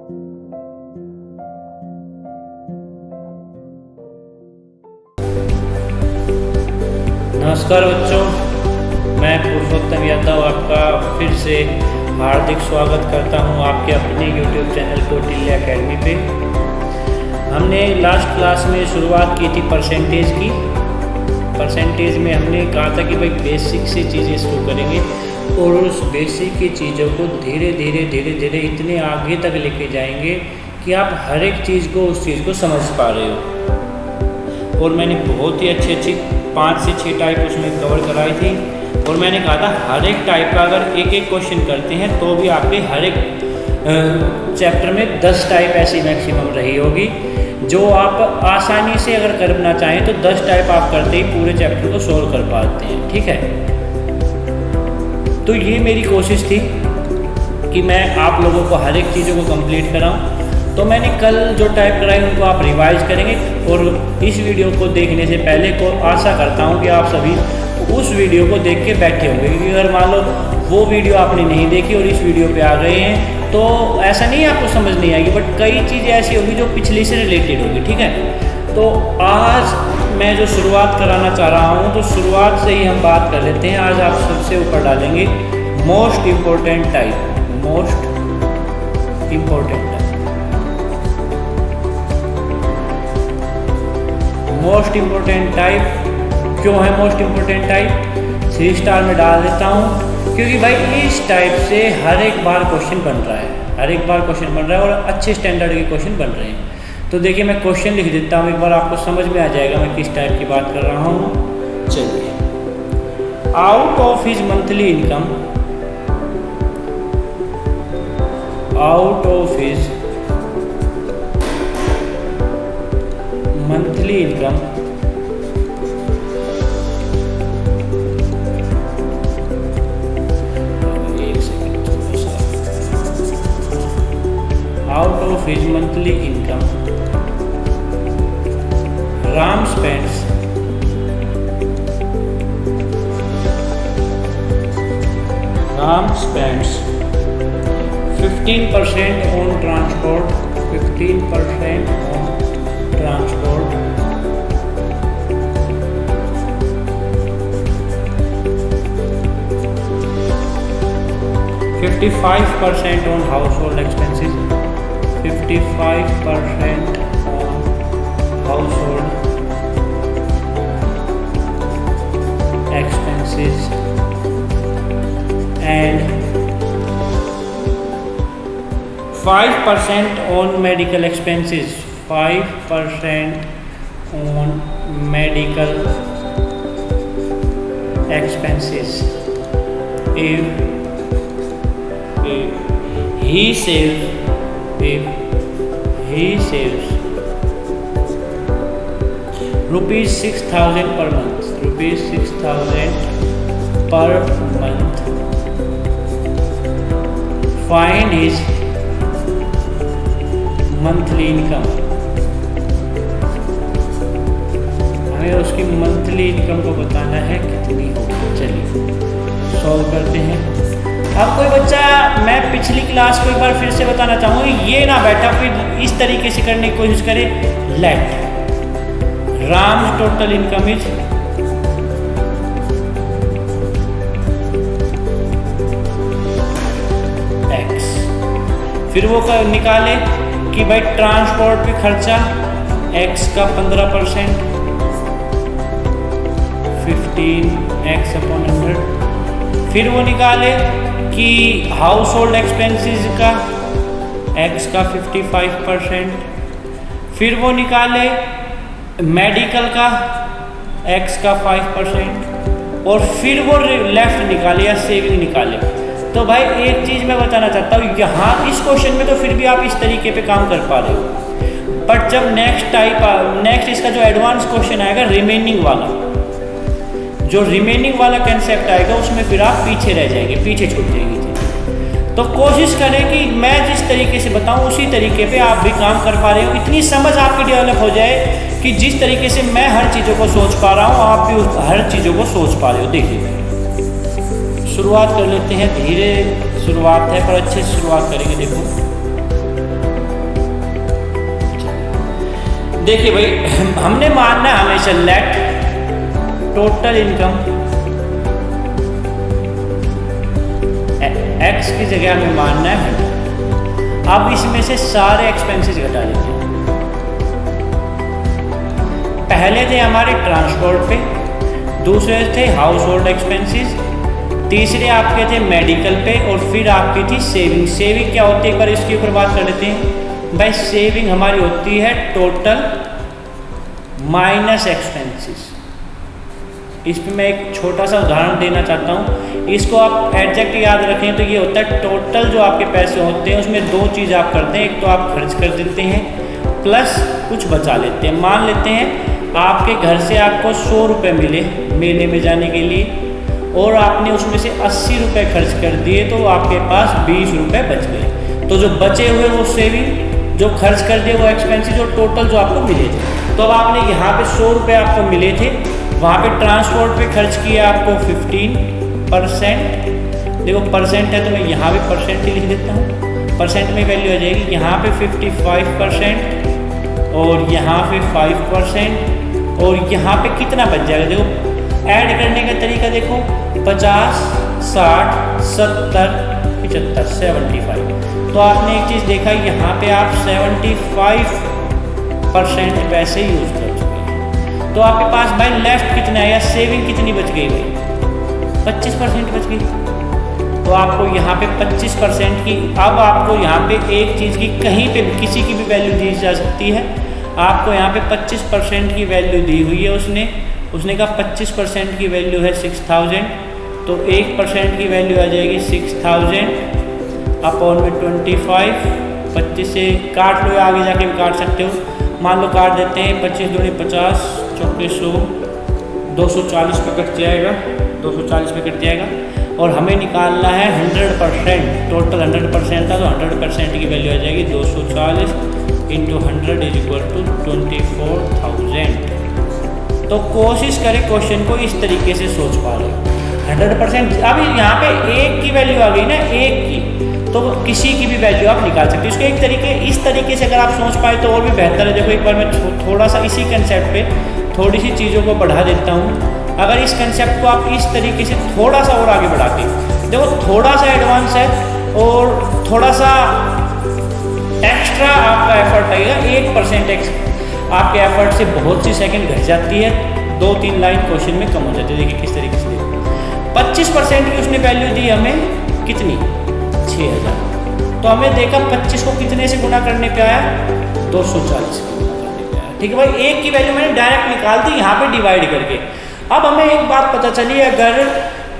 नमस्कार बच्चों, मैं पुरुषोत्तम यादव आपका फिर से हार्दिक स्वागत करता हूं आपके अपने YouTube चैनल कौटिल्य एकेडमी पे। हमने लास्ट क्लास में शुरुआत की थी परसेंटेज की। परसेंटेज में हमने कहा था कि भाई बेसिक से चीज़ें शुरू करेंगे और उस बेसिक की चीज़ों को धीरे धीरे इतने आगे तक लेके जाएंगे कि आप हर एक चीज़ को उस चीज़ को समझ पा रहे हो। और मैंने बहुत ही अच्छी 5 से 6 टाइप उसमें कवर कराई थी और मैंने कहा था हर एक टाइप का अगर एक क्वेश्चन करते हैं तो भी आपके हर एक चैप्टर में 10 टाइप ऐसी मैक्सिमम रही होगी जो आप आसानी से अगर करना चाहें तो 10 टाइप आप करते ही पूरे चैप्टर को सोल्व कर पाते हैं। ठीक है, तो ये मेरी कोशिश थी कि मैं आप लोगों को हर एक चीज़ों को कंप्लीट कराऊं। तो मैंने कल जो टाइप कराई उनको आप रिवाइज करेंगे और इस वीडियो को देखने से पहले को आशा करता हूं कि आप सभी उस वीडियो को देख के बैठे होंगे, क्योंकि अगर मान लो वो वीडियो आपने नहीं देखी और इस वीडियो पे आ गए हैं तो ऐसा नहीं आपको समझ नहीं आएगी, बट कई चीज़ें ऐसी होगी जो पिछली से रिलेटेड होगी। ठीक है, तो आज मैं जो शुरुआत कराना चाह रहा हूँ तो शुरुआत से ही हम बात कर लेते हैं। आज आप सबसे ऊपर डालेंगे most important type. Most important type, most important type क्यों है मोस्ट इम्पोर्टेंट टाइप? 3 स्टार में डाल देता हूँ क्योंकि भाई इस टाइप से हर एक बार क्वेश्चन बन रहा है, हर एक बार क्वेश्चन बन रहा है और अच्छे स्टैंडर्ड के क्वेश्चन बन रहे हैं। तो देखिए मैं क्वेश्चन लिख देता हूँ, एक बार आपको समझ में आ जाएगा मैं किस टाइप की बात कर रहा हूँ। चलिए, out of his monthly income, out of his monthly income out of his monthly income, Ram spends 15% on transport, 15% on transport, $55% on household expenses, 55% on household expenses and 5% on medical expenses, 5% on medical expenses. If he saves rupees 6,000 per month, rupees 6,000 per month, find his monthly income। हमें उसकी monthly income को बताना है कितनी होगी। चलिए solve करते हैं। अब कोई बच्चा, मैं पिछली क्लास को एक बार फिर से बताना चाहूँगी, ये ना बैठा फिर इस तरीके से करने की कोशिश करे। Let Ram total income is x, फिर वो निकाले कि भाई ट्रांसपोर्ट पे खर्चा एक्स का 15%, 15x/100। फिर वो निकाले कि हाउस होल्ड एक्सपेंसेस का एक्स का 55%, फिर वो निकाले मेडिकल का एक्स का 5% और फिर वो लेफ्ट निकाले या सेविंग निकाले। तो भाई एक चीज़ मैं बताना चाहता हूँ, यहाँ इस क्वेश्चन में तो फिर भी आप इस तरीके पे काम कर पा रहे हो, बट जब नेक्स्ट इसका जो एडवांस क्वेश्चन आएगा रिमेनिंग वाला, जो रिमेनिंग वाला कंसेप्ट आएगा उसमें फिर आप पीछे रह जाएंगे, पीछे छूट जाएंगे। तो कोशिश करें कि मैं जिस तरीके से बताऊं उसी तरीके पे आप भी काम कर पा रहे हो, इतनी समझ आपकी डेवलप हो जाए कि जिस तरीके से मैं हर चीज़ों को सोच पा रहा हूँ आप भी हर चीज़ों को सोच पा रहे हो। देखिए शुरुआत कर लेते हैं, धीरे शुरुआत है पर अच्छे से शुरुआत करेंगे। देखो देखिए भाई, हमने मानना है हमेशा लेट टोटल इनकम एक्स की जगह हमें मानना है 100। अब इसमें से सारे एक्सपेंसेस घटा लेते हैं। पहले थे हमारे ट्रांसपोर्ट पे, दूसरे थे हाउस होल्ड एक्सपेंसेस, तीसरे आपके थे मेडिकल पे, और फिर आपकी थी सेविंग। सेविंग क्या होती है एक बार इसके ऊपर बात कर लेते हैं भाई। सेविंग हमारी होती है टोटल माइनस एक्सपेंसेस। इस पर मैं एक छोटा सा उदाहरण देना चाहता हूँ, इसको आप एग्जैक्ट याद रखें तो ये होता है टोटल जो आपके पैसे होते हैं उसमें दो चीज़ आप करते हैं, एक तो आप खर्च कर देते हैं प्लस कुछ बचा लेते हैं। मान लेते हैं आपके घर से आपको 100 रुपये मिले मेले में जाने के लिए, और आपने उसमें से 80 रुपये खर्च कर दिए, तो आपके पास 20 रुपये बच गए। तो जो बचे हुए वो सेविंग, जो खर्च कर दिए वो एक्सपेंसेस, जो टोटल जो आपको मिले थे। तो अब आपने यहाँ पे 100 रुपये आपको मिले थे, वहाँ पे ट्रांसपोर्ट पे खर्च किया आपको 15%। देखो परसेंट है तो मैं यहाँ पे परसेंट ही लिख देता हूँ, परसेंट में वैल्यू आ जाएगी। यहाँ पे 55% और यहाँ पे 5%, और यहाँ पे कितना बच जाएगा देखो। ऐड करने का तरीका देखो, 50, 60, 70, 75, 75। तो आपने एक चीज़ देखा, यहाँ पे आप 75% पैसे यूज़ कर चुके हैं। तो आपके पास भाई लेफ्ट कितना है या सेविंग कितनी बच गई भाई? 25% बच गई। तो आपको यहाँ पे 25% की, अब आपको यहाँ पे एक चीज़ की कहीं पे किसी की भी वैल्यू दी जा सकती है। आपको यहाँ पे 25% की वैल्यू दी हुई है उसने कहा 25% की वैल्यू है 6000, तो 1% की वैल्यू आ जाएगी 6000 अपॉन में 25। 25 से काट लो, आगे जाके भी काट सकते हो। मान लो काट देते हैं, 25 दूनी 50, चौके 100, 240 पे कट जाएगा, 240 पे कट जाएगा। और हमें निकालना है 100%, टोटल 100% था तो 100% की वैल्यू आ जाएगी 240 इंटू 100 इज इक्वल टू 24,000। तो कोशिश करें क्वेश्चन को इस तरीके से सोच पा रहे हो। 100%, अब यहाँ पे एक की वैल्यू आ गई ना, एक की, तो किसी की भी वैल्यू आप निकाल सकते हो। इसको एक तरीके, इस तरीके से अगर आप सोच पाए तो और भी बेहतर है। देखो एक बार मैं थोड़ा सा इसी कंसेप्ट पे थोड़ी सी चीज़ों को बढ़ा देता हूँ। अगर इस कंसेप्ट को आप इस तरीके से थोड़ा सा और आगे बढ़ा के देखो, थोड़ा सा एडवांस है और थोड़ा सा एक्स्ट्रा आपका एफर्ट लगेगा। 1% आपके एफर्ट से बहुत सी सेकंड घट जाती है, 2-3 लाइन क्वेश्चन में कम हो जाती है। देखिए किस तरीके से, देखो 25% की उसने वैल्यू दी हमें कितनी, 6000। तो हमें देखा 25 को कितने से गुना करने पे आया, 240 से गुना करने पे आया। ठीक है भाई, एक की वैल्यू मैंने डायरेक्ट निकाल दी यहाँ पे डिवाइड करके। अब हमें एक बात पता चली, अगर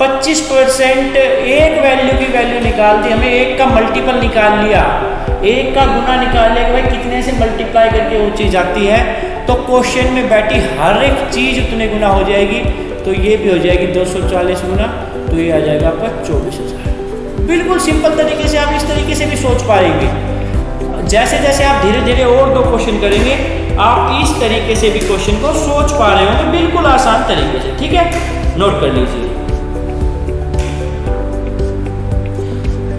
25% एक वैल्यू की वैल्यू निकाल दी, हमें एक का मल्टीपल निकाल लिया, एक का गुना निकाल लिया कि भाई कितने से मल्टीप्लाई करके वो चीज़ आती है, तो क्वेश्चन में बैठी हर एक चीज़ उतने गुना हो जाएगी। तो ये भी हो जाएगी 240 गुना, तो ये आ जाएगा आपका 24,000। बिल्कुल सिंपल तरीके से आप इस तरीके से भी सोच पाएंगे। जैसे जैसे आप धीरे धीरे और 2 क्वेश्चन करेंगे, आप इस तरीके से भी क्वेश्चन को सोच पा रहे होंगे, बिल्कुल आसान तरीके से। ठीक है, नोट कर लीजिए।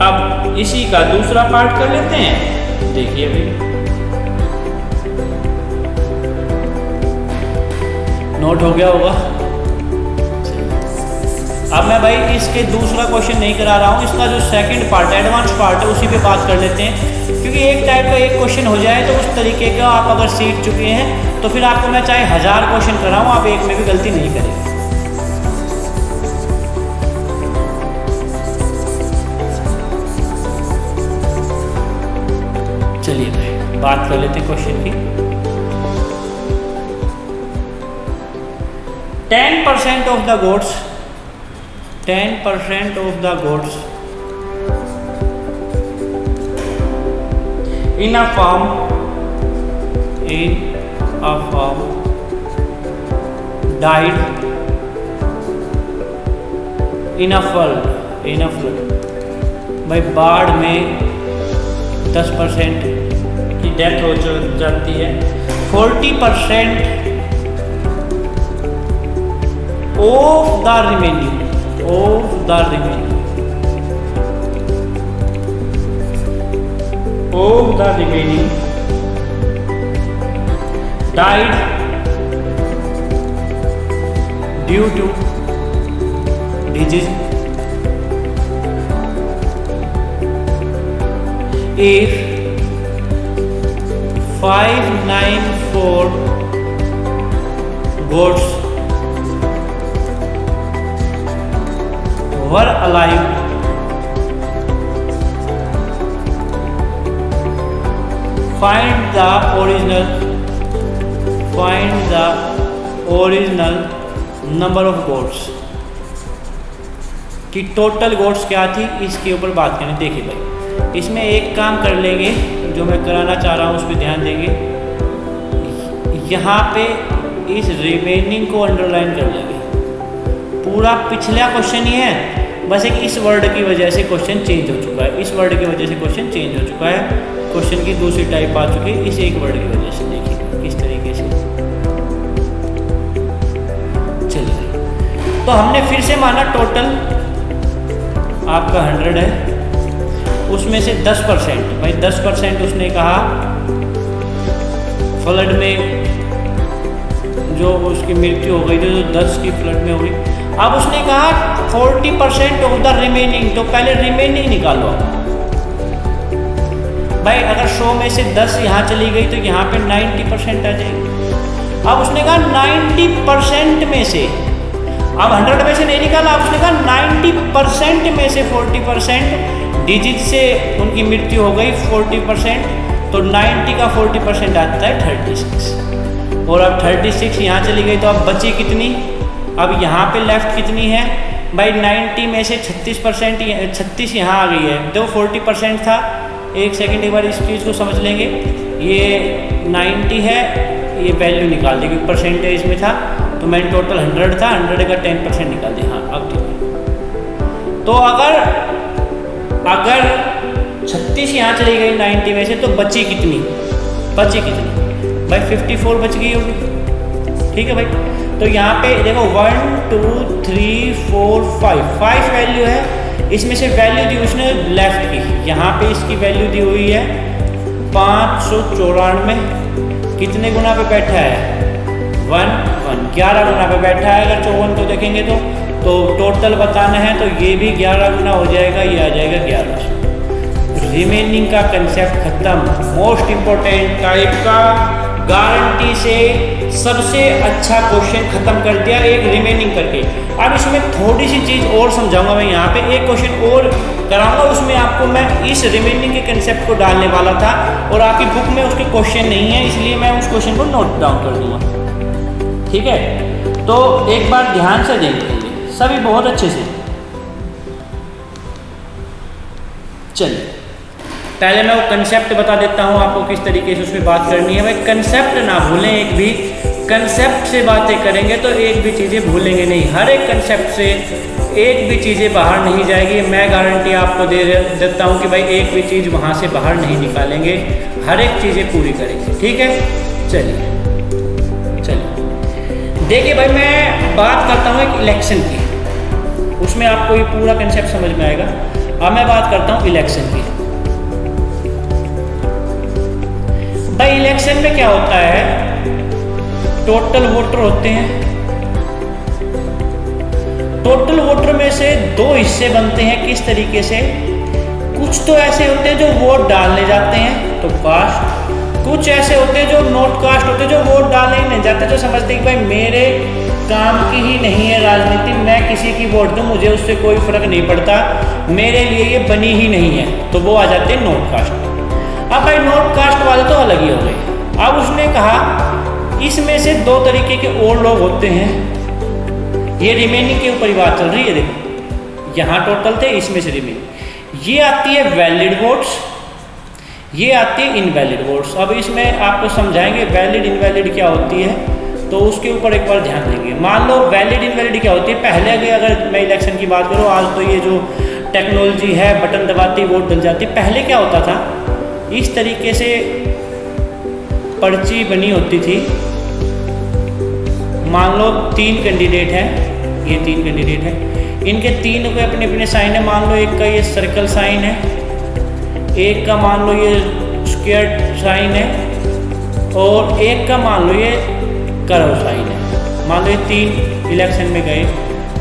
अब इसी का दूसरा पार्ट कर लेते हैं। देखिए भाई, नोट हो गया होगा। अब मैं भाई इसके दूसरा क्वेश्चन नहीं करा रहा हूँ, इसका जो सेकंड पार्ट है, एडवांस पार्ट है, उसी पे बात कर लेते हैं। क्योंकि एक टाइप का एक क्वेश्चन हो जाए तो उस तरीके का आप अगर सीख चुके हैं तो फिर आपको मैं चाहे 1000 क्वेश्चन कराऊँ, आप एक में भी गलती नहीं करेंगे। चलिए भाई बात कर लेते हैं क्वेश्चन की। 10% of the goods, 10% of the goods in a farm died in a flood भाई बाढ़ में 10% की डेथ हो जाती है। 40% of the remaining died due to disease if 594 goats were alive find the original number of goats कि total goats क्या थी, इसके ऊपर बात करें। देखिए भाई, इसमें एक काम कर लेंगे जो मैं कराना चाह रहा हूँ उस पर ध्यान देंगे। यहाँ पे इस रिमेनिंग को अंडरलाइन कर लेंगे। पूरा पिछला क्वेश्चन ही है, बस एक इस वर्ड की वजह से क्वेश्चन चेंज हो चुका है, इस वर्ड की वजह से क्वेश्चन चेंज हो चुका है, क्वेश्चन की दूसरी टाइप आ चुकी है इस एक वर्ड की वजह से। देखिए किस तरीके से। चलिए, तो हमने फिर से माना टोटल आपका 100 है, उसमें से 10%, भाई 10% उसने कहा फ्लड में जो उसकी मृत्यु हो गई थी, जो 10 की फ्लड में हो गई। अब उसने कहा 40% ऑफ द रिमेनिंग, तो पहले रिमेनिंग निकालो भाई। अगर 100 में से 10 यहाँ चली गई तो यहाँ पे 90% आ जाएगी। अब उसने कहा 90% में से, अब 100 में से नहीं निकाला, अब उसने कहा 90% में से 40% डिजिट से उनकी मृत्यु हो गई 40%, तो 90 का 40% आता है 36। और अब 36 यहाँ चली गई तो अब बची कितनी, अब यहाँ पे लेफ्ट कितनी है भाई, 90 में से 36 यहाँ आ गई है, तो 40% था। एक सेकंड एक बार इस चीज़ को समझ लेंगे। ये 90 है, ये वैल्यू निकाल दी क्योंकि परसेंटेज में था, तो मैंने टोटल 100 था, 100 का 10% निकाल दिया। हाँ अब ठीक है। तो अगर 36 यहाँ चली गई 90 में से, तो बची कितनी भाई 54 बच गई होगी। ठीक है भाई, तो यहाँ पे देखो 1 2 3 4 5 वैल्यू है, इसमें से वैल्यू दी उसने लेफ्ट की, यहाँ पे इसकी वैल्यू दी हुई है 594। कितने गुना पे बैठा है 1 11 गुना पे बैठा है। अगर 54 को देखेंगे तो टोटल बताना है तो ये भी 11 गुना हो जाएगा, ये आ जाएगा 11। रिमेनिंग का कंसेप्ट खत्म। मोस्ट इंपॉर्टेंट टाइप का गारंटी से सबसे अच्छा क्वेश्चन खत्म कर दिया एक रिमेनिंग करके। अब इसमें थोड़ी सी चीज़ और समझाऊंगा मैं, यहाँ पे एक क्वेश्चन और कराऊंगा, उसमें आपको मैं इस रिमेनिंग के कंसेप्ट को डालने वाला था और आपकी बुक में उसके क्वेश्चन नहीं है, इसलिए मैं उस क्वेश्चन को नोट डाउन कर दूंगा। ठीक है, तो एक बार ध्यान से देख लेंगे सभी बहुत अच्छे से। चलिए, पहले मैं वो कंसेप्ट बता देता हूँ आपको किस तरीके से उसमें बात करनी है। भाई कंसेप्ट ना भूलें, एक भी कंसेप्ट से बातें करेंगे तो एक भी चीज़ें भूलेंगे नहीं। हर एक कंसेप्ट से एक भी चीज़ें बाहर नहीं जाएगी, मैं गारंटी आपको दे देता हूँ कि भाई एक भी चीज़ वहाँ से बाहर नहीं निकालेंगे, हर एक चीज़ें पूरी करेंगे। ठीक है, चलिए देखिए भाई, मैं बात करता हूँ एक इलेक्शन की, उसमें आपको ये पूरा कंसेप्ट समझ में आएगा। अब मैं बात करता हूँ इलेक्शन की। भाई इलेक्शन में क्या होता है, टोटल वोटर होते हैं, टोटल वोटर में से 2 हिस्से बनते हैं। किस तरीके से, कुछ तो ऐसे होते हैं जो वोट डालने जाते हैं तो कास्ट, कुछ ऐसे होते हैं जो नॉट कास्ट होते हैं, जो वोट डालने नहीं जाते, जो समझते हैं कि भाई मेरे काम की ही नहीं है राजनीति, मैं किसी की वोट दूं मुझे उससे कोई फर्क नहीं पड़ता, मेरे लिए ये बनी ही नहीं है, तो वो आ जाते हैं नॉट कास्ट। अब भाई नॉट कास्ट वाले तो अलग ही हो गए। अब उसने कहा इसमें से 2 तरीके के और लोग होते हैं, ये रिमेनिंग के ऊपर ही बात चल रही है। देखो यहाँ टोटल थे, इसमें से रिमेनिंग, ये आती है वैलिड वोट्स, ये आती है इनवैलिड वोट्स। अब इसमें आपको समझाएंगे वैलिड इनवैलिड क्या होती है, तो उसके ऊपर एक बार ध्यान देंगे। मान लो वैलिड इनवैलिड क्या होती है, पहले अगर मैं इलेक्शन की बात करूँ, आज तो ये जो टेक्नोलॉजी है बटन दबाते ही वोट डल जाती है, पहले क्या होता था, इस तरीके से पर्ची बनी होती थी। मान लो 3 कैंडिडेट हैं, ये 3 कैंडिडेट हैं, इनके 3 के अपने अपने साइन है। मान लो एक का ये सर्कल साइन है, एक का मान लो ये स्क्वायर साइन है, और एक का मान लो ये कर्व साइन है। मान लो ये 3 इलेक्शन में गए,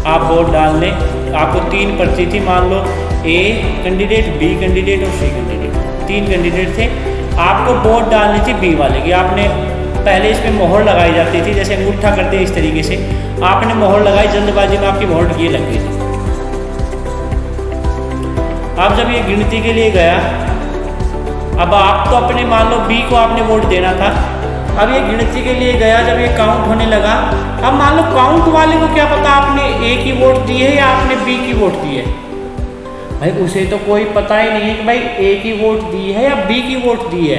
आप वोट डाल लें, आपको 3 पर्ची थी, मान लो ए कैंडिडेट, बी कैंडिडेट और सी कैंडिडेट, 3 कैंडिडेट थे। आपको वोट डालनी थी बी वाले की। आपने पहले इस पर मोहर लगाई जाती थी, जैसे अंगूठा करते हैं इस तरीके से, आपने मोहर लगाई, जल्दबाजी में आपकी वोट ये लग गई थी। अब जब ये गिनती के लिए गया, अब आप तो अपने मान लो बी को आपने वोट देना था, अब ये गिनती के लिए गया, जब ये काउंट होने लगा, अब मान लो काउंट वाले को क्या पता आपने ए की वोट दी है या आपने बी की वोट दी है। भाई उसे तो कोई पता ही नहीं है कि भाई ए की वोट दी है या बी की वोट दी है।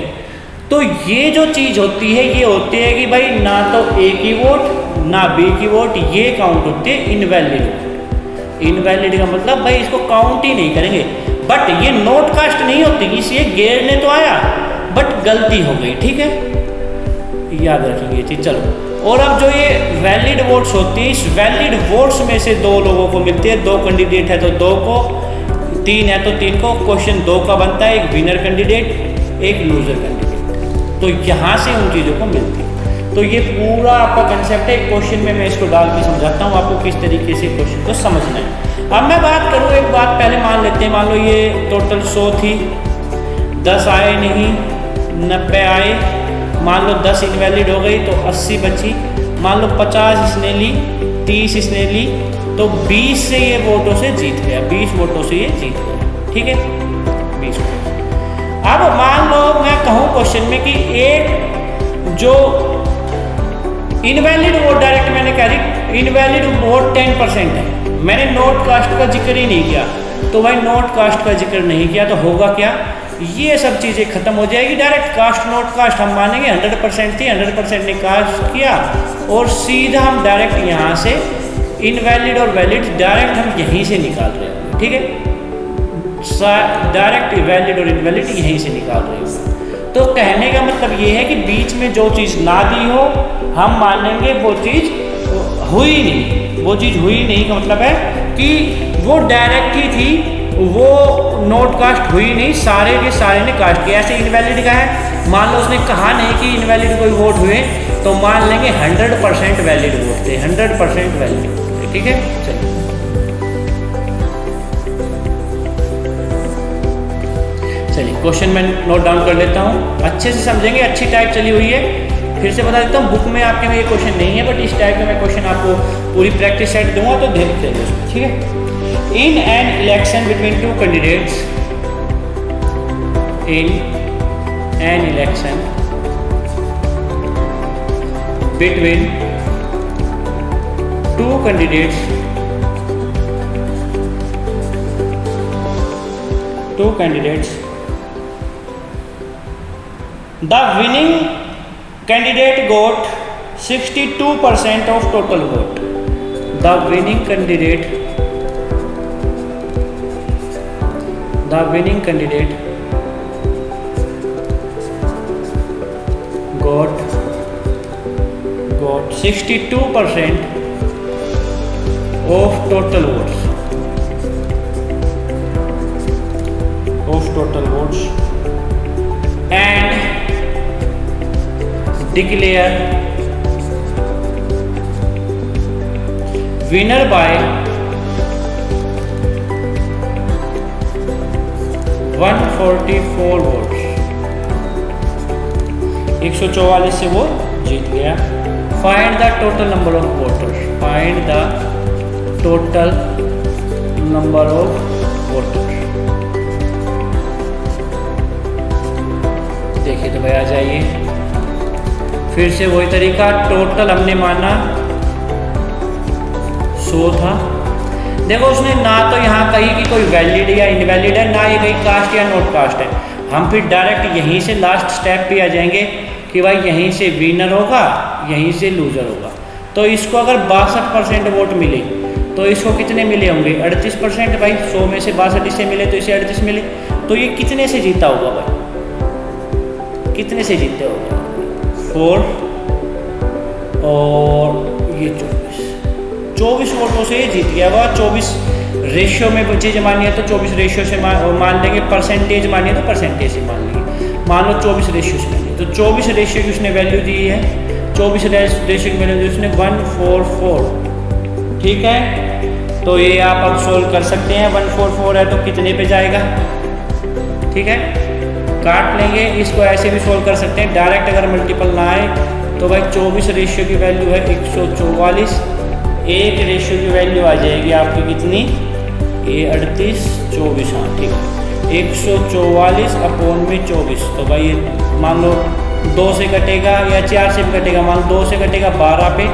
तो ये जो चीज़ होती है, ये होती है कि भाई ना तो ए की वोट ना बी की वोट, ये काउंट होती है इनवैलिड वोट। इनवैलिड का मतलब भाई इसको काउंट ही नहीं करेंगे। बट ये नोट कास्ट नहीं होती, इसलिए गेरने तो आया बट गलती हो गई, ठीक है, याद रखेंगे ये चीज़। चलो, और अब जो ये वैलिड वोट्स होती हैं, इस वैलिड वोट्स में से 2 लोगों को मिलते हैं। 2 कैंडिडेट है तो 2 को, 3 है तो 3 को। क्वेश्चन 2 का बनता है, एक विनर कैंडिडेट, एक लूजर कैंडिडेट। तो यहाँ से उन चीज़ों को मिलती है। तो ये पूरा आपका कंसेप्ट है। क्वेश्चन में मैं इसको डाल के समझाता हूँ आपको किस तरीके से क्वेश्चन को समझना है। अब मैं बात करूँ, एक बात पहले मान लेते हैं, मान लो ये टोटल 100 थी, 10 आए नहीं, 90 आए, मान लो 10 इनवैलिड हो गई तो 80 बची। मान लो 50 इसने ली, 30 इसने ली, तो 20 से ये वोटों से जीत गया, 20 वोटों से ये जीत गया, ठीक है, 20 वोटों। अब मान लो मैं कहूँ क्वेश्चन में कि एक जो इनवैलिड वोट, डायरेक्ट मैंने कह दी इनवैलिड वोट 10% है, मैंने नोट कास्ट का जिक्र ही नहीं किया, तो भाई नोट कास्ट का जिक्र नहीं किया तो होगा क्या, ये सब चीज़ें खत्म हो जाएगी। डायरेक्ट कास्ट नोट कास्ट हम मानेंगे 100% थी, 100% ने कास्ट किया और सीधा हम डायरेक्ट यहाँ से इनवैलिड और वैलिड डायरेक्ट हम यहीं से निकाल रहे हैं, ठीक है, डायरेक्ट वैलिड और इनवैलिड यहीं से निकाल रहे हैं। तो कहने का मतलब ये है कि बीच में जो चीज़ ना दी हो हम मानेंगे वो चीज़ हुई नहीं, वो चीज़ हुई नहीं का मतलब है कि वो डायरेक्ट ही थी, वो नोट कास्ट हुई नहीं, सारे के सारे ने कास्ट किया। ऐसे इनवैलिड का है, मान लो उसने कहा नहीं कि इनवैलिड कोई वोट हुए, तो मान लेंगे 100% वैलिड वोट थे, 100% वैलिड वोट थे, ठीक है। चलिए चलिए क्वेश्चन मैं नोट डाउन कर लेता हूँ, अच्छे से समझेंगे, अच्छी टाइप चली हुई है। फिर से बता देता हूँ, बुक में आपके में ये क्वेश्चन नहीं है, बट इस टाइप का मैं क्वेश्चन आपको पूरी प्रैक्टिस सेट दूंगा, तो देखते हैं, ठीक है। In an election between 2 candidates, in an election between 2 candidates, 2 candidates, the winning candidate got 62% of total vote. The winning candidate got 62% of total votes. And declare winner by 144 votes. 144 से वो जीत गया। Find the total number of voters. Find the total number of voters. देखिए तो भाई आ जाइए, फिर से वही तरीका, टोटल हमने माना 100 था। देखो उसने ना तो यहाँ कही कि कोई वैलिड या इनवैलिड है, ना ये कहीं कास्ट या नॉट कास्ट है। हम फिर डायरेक्ट यहीं से लास्ट स्टेप पे आ जाएंगे कि भाई यहीं से विनर होगा, यहीं से लूजर होगा। तो इसको अगर 62% वोट मिले तो इसको कितने मिले होंगे, 38%। भाई 100 में से 62 इसे मिले तो इसे 38 मिले, तो ये कितने से जीता होगा भाई, कितने से जीते होगा, 4 और ये 24 वोटों से ये जीत गया। वह 24 रेशियो में चीज़ें मानी है तो 24 रेशियो से मान लेंगे, परसेंटेज मानी है तो परसेंटेज से मान लेंगे, मान लो 24 रेशियो से मानिए। तो 24 रेशियो की उसने वैल्यू दी है, 24 रेशियो की वैल्यू दी उसने 144, ठीक है। तो ये आप अब सोल्व कर सकते हैं, 144 है तो कितने पे जाएगा, ठीक है, काट लेंगे। इसको ऐसे भी सोल्व कर सकते हैं, डायरेक्ट अगर मल्टीपल ना आए तो भाई 24 रेशियो की वैल्यू है 144, एक रेशियो की वैल्यू आ जाएगी आपकी कितनी, ये 38, 24, हाँ ठीक है, 144 अपॉन में 24। तो भाई मान लो 2 से कटेगा या 4 से भी कटेगा, मान लो 2 से कटेगा 12 पे,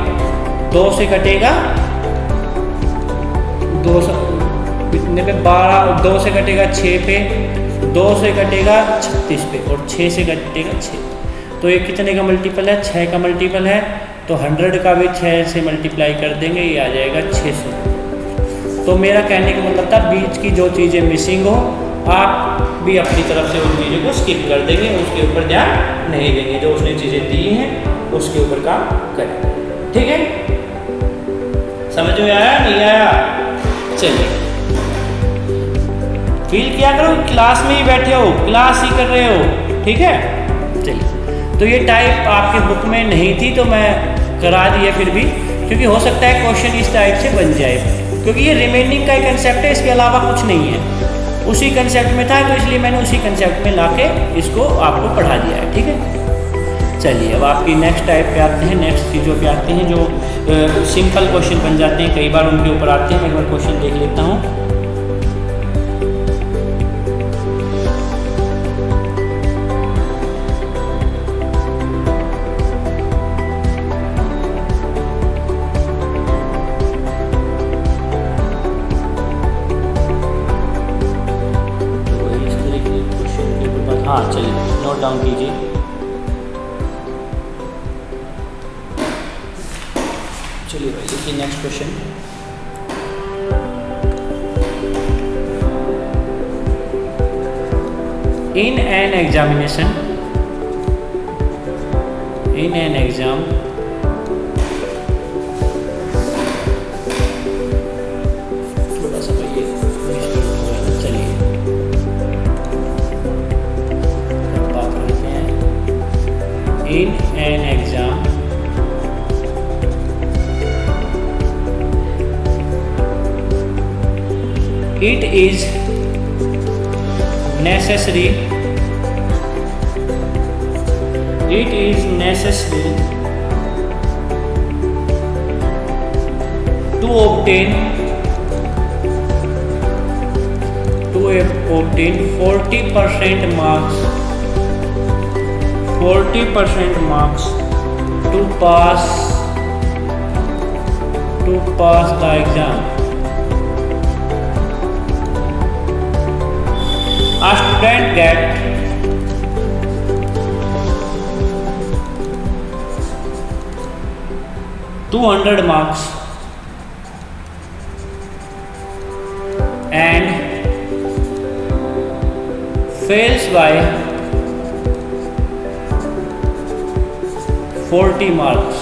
2 से कटेगा 2 कितने पे 12, 2 से कटेगा 6 पे, 2 से कटेगा 36 पे और 6 से कटेगा 6। तो ये कितने का मल्टीपल है, 6 का मल्टीपल है। तो 100 का भी 6 से मल्टीप्लाई कर देंगे, ये आ जाएगा 600। तो मेरा कहने का मतलब था बीच की जो चीज़ें मिसिंग हो आप भी अपनी तरफ से उन चीज़ों को स्किप कर देंगे, उसके ऊपर ध्यान नहीं देंगे, जो उसने चीज़ें दी हैं उसके ऊपर काम करें, ठीक है। समझ में आया नहीं आया, चलिए फील किया करो, क्लास में ही बैठे हो, क्लास ही कर रहे हो, ठीक है। चलिए तो ये टाइप आपके बुक में नहीं थी तो मैं करा दिया फिर भी, क्योंकि हो सकता है क्वेश्चन इस टाइप से बन जाए, क्योंकि ये रिमेनिंग का एक कंसेप्ट है, इसके अलावा कुछ नहीं है, उसी कंसेप्ट में था तो इसलिए मैंने उसी कंसेप्ट में लाके इसको आपको पढ़ा दिया है, ठीक है। चलिए अब आपकी नेक्स्ट टाइप पे आते हैं, नेक्स्ट चीज़ों पे आते हैं जो सिंपल क्वेश्चन बन जाते हैं, कई बार उनके ऊपर आते हैं। मैं एक बार क्वेश्चन देख लेता हूँ। हाँ चलिए नोट डाउन कीजिए। चलिए भाई देखिए next question, in an examination, in an exam थोड़ा सा भाई चलिए बात करते हैं। In an exam it is necessary, it is necessary to obtain 40% marks, 40% marks to pass the exam. A student get 200 marks and fails by 40 marks.